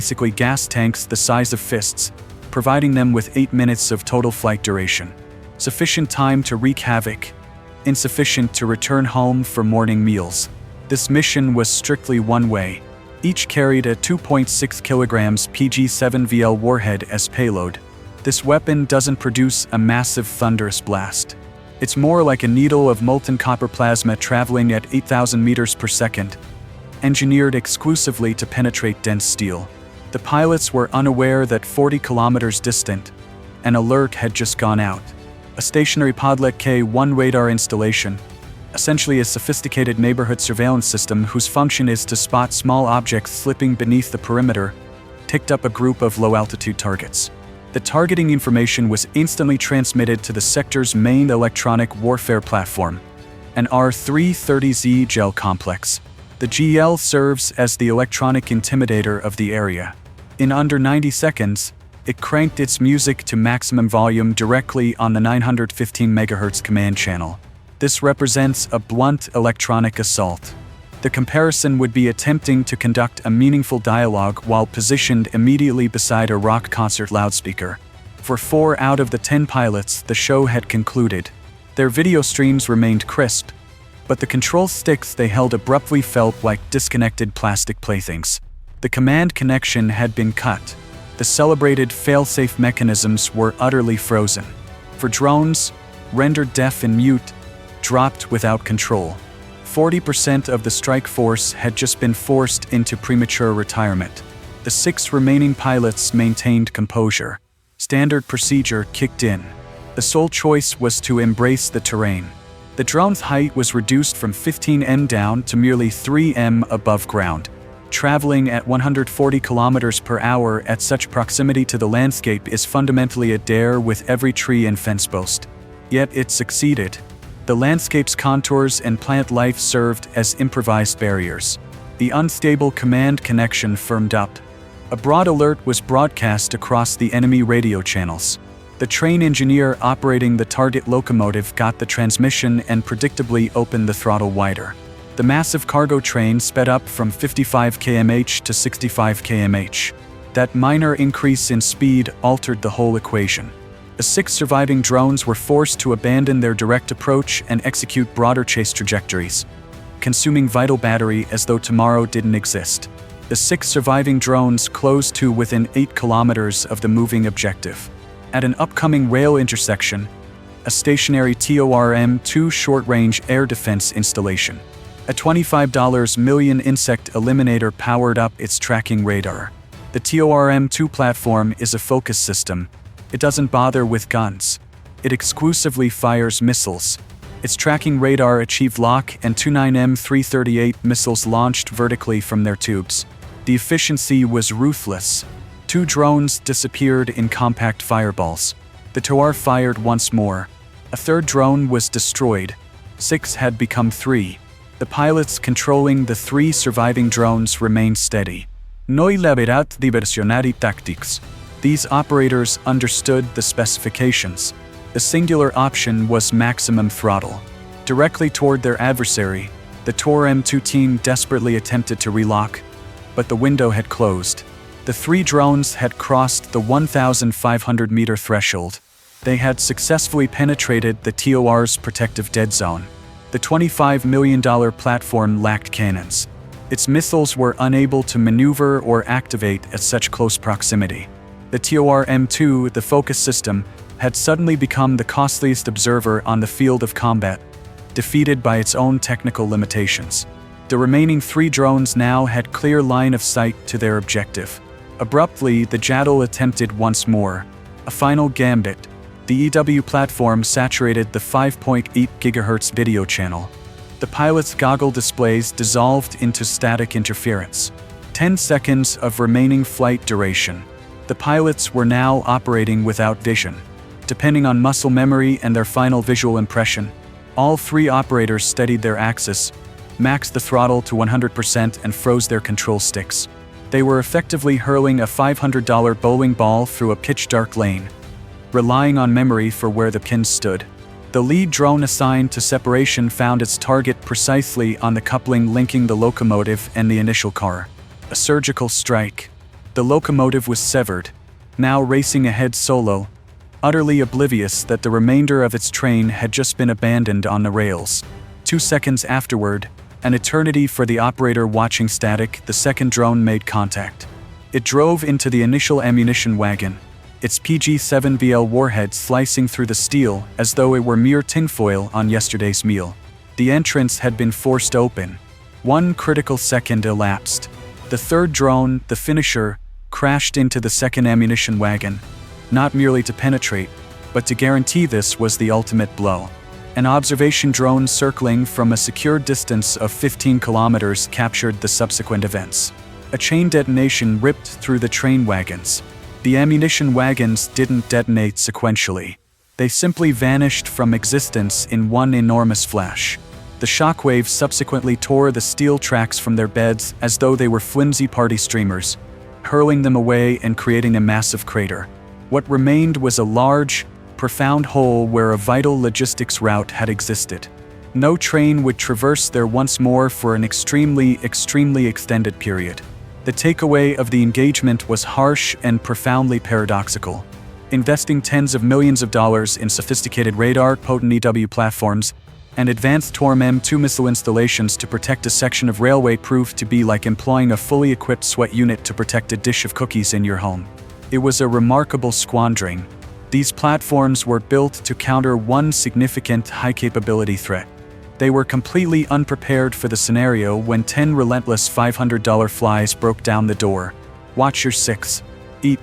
basically gas tanks the size of fists, providing them with 8 minutes of total flight duration. Sufficient time to wreak havoc, insufficient to return home for morning meals. This mission was strictly one way. Each carried a 2.6 kilograms PG-7VL warhead as payload. This weapon doesn't produce a massive thunderous blast. It's more like a needle of molten copper plasma traveling at 8,000 meters per second, engineered exclusively to penetrate dense steel. The pilots were unaware that 40 kilometers distant, an alert had just gone out. A stationary Podlet K-1 radar installation, essentially a sophisticated neighborhood surveillance system whose function is to spot small objects slipping beneath the perimeter, picked up a group of low-altitude targets. The targeting information was instantly transmitted to the sector's main electronic warfare platform, an R-330Z gel complex. The GL serves as the electronic intimidator of the area. In under 90 seconds, it cranked its music to maximum volume directly on the 915 MHz command channel. This represents a blunt electronic assault. The comparison would be attempting to conduct a meaningful dialogue while positioned immediately beside a rock concert loudspeaker. For 4 out of the 10 pilots, the show had concluded. Their video streams remained crisp, but the control sticks they held abruptly felt like disconnected plastic playthings. The command connection had been cut. The celebrated fail-safe mechanisms were utterly frozen. For drones, rendered deaf and mute, dropped without control. 40% of the strike force had just been forced into premature retirement. The 6 remaining pilots maintained composure. Standard procedure kicked in. The sole choice was to embrace the terrain. The drone's height was reduced from 15 m down to merely 3 m above ground. Traveling at 140 kilometers per hour at such proximity to the landscape is fundamentally a dare with every tree and fence post. Yet it succeeded. The landscape's contours and plant life served as improvised barriers. The unstable command connection firmed up. A broad alert was broadcast across the enemy radio channels. The train engineer operating the target locomotive got the transmission and predictably opened the throttle wider. The massive cargo train sped up from 55 km/h to 65 km/h. That minor increase in speed altered the whole equation. The 6 surviving drones were forced to abandon their direct approach and execute broader chase trajectories, consuming vital battery as though tomorrow didn't exist. The 6 surviving drones closed to within 8 kilometers of the moving objective. At an upcoming rail intersection, a stationary TORM-2 short-range air defense installation, a $25 million insect eliminator powered up its tracking radar. The TORM-2 platform is a focus system. It doesn't bother with guns. It exclusively fires missiles. Its tracking radar achieved lock and 29M338 missiles launched vertically from their tubes. The efficiency was ruthless. 2 drones disappeared in compact fireballs. The TOR fired once more. A 3rd drone was destroyed. 6 had become 3. The pilots controlling the 3 surviving drones remained steady. Noi laverat diversionari tactics. These operators understood the specifications. The singular option was maximum throttle. Directly toward their adversary, the TOR-M2 team desperately attempted to relock, but the window had closed. The 3 drones had crossed the 1,500-meter threshold. They had successfully penetrated the TOR's protective dead zone. The $25 million platform lacked cannons. Its missiles were unable to maneuver or activate at such close proximity. The TOR-M2, the focus system, had suddenly become the costliest observer on the field of combat, defeated by its own technical limitations. The remaining 3 drones now had clear line of sight to their objective. Abruptly, the Jaddal attempted once more. A final gambit. The EW platform saturated the 5.8 GHz video channel. The pilot's goggle displays dissolved into static interference. 10 seconds of remaining flight duration. The pilots were now operating without vision. Depending on muscle memory and their final visual impression, all 3 operators steadied their axis, maxed the throttle to 100% and froze their control sticks. They were effectively hurling a $500 bowling ball through a pitch-dark lane, relying on memory for where the pins stood. The lead drone assigned to separation found its target precisely on the coupling linking the locomotive and the initial car. A surgical strike. The locomotive was severed, now racing ahead solo, utterly oblivious that the remainder of its train had just been abandoned on the rails. 2 seconds afterward, an eternity for the operator watching static, the second drone made contact. It drove into the initial ammunition wagon, its PG-7BL warhead slicing through the steel as though it were mere tinfoil on yesterday's meal. The entrance had been forced open. 1 critical second elapsed. The third drone, the finisher, crashed into the second ammunition wagon, not merely to penetrate, but to guarantee this was the ultimate blow. An observation drone circling from a secure distance of 15 kilometers captured the subsequent events. A chain detonation ripped through the train wagons. The ammunition wagons didn't detonate sequentially. They simply vanished from existence in one enormous flash. The shockwaves subsequently tore the steel tracks from their beds as though they were flimsy party streamers, hurling them away and creating a massive crater. What remained was a large, profound hole where a vital logistics route had existed. No train would traverse there once more for an extremely extended period. The takeaway of the engagement was harsh and profoundly paradoxical. Investing tens of millions of dollars in sophisticated radar-potent EW platforms and advanced TORM M2 missile installations to protect a section of railway proved to be like employing a fully equipped SWAT unit to protect a dish of cookies in your home. It was a remarkable squandering. These platforms were built to counter one significant high-capability threat. They were completely unprepared for the scenario when 10 relentless $500 flies broke down the door. Watch your 6. Eat.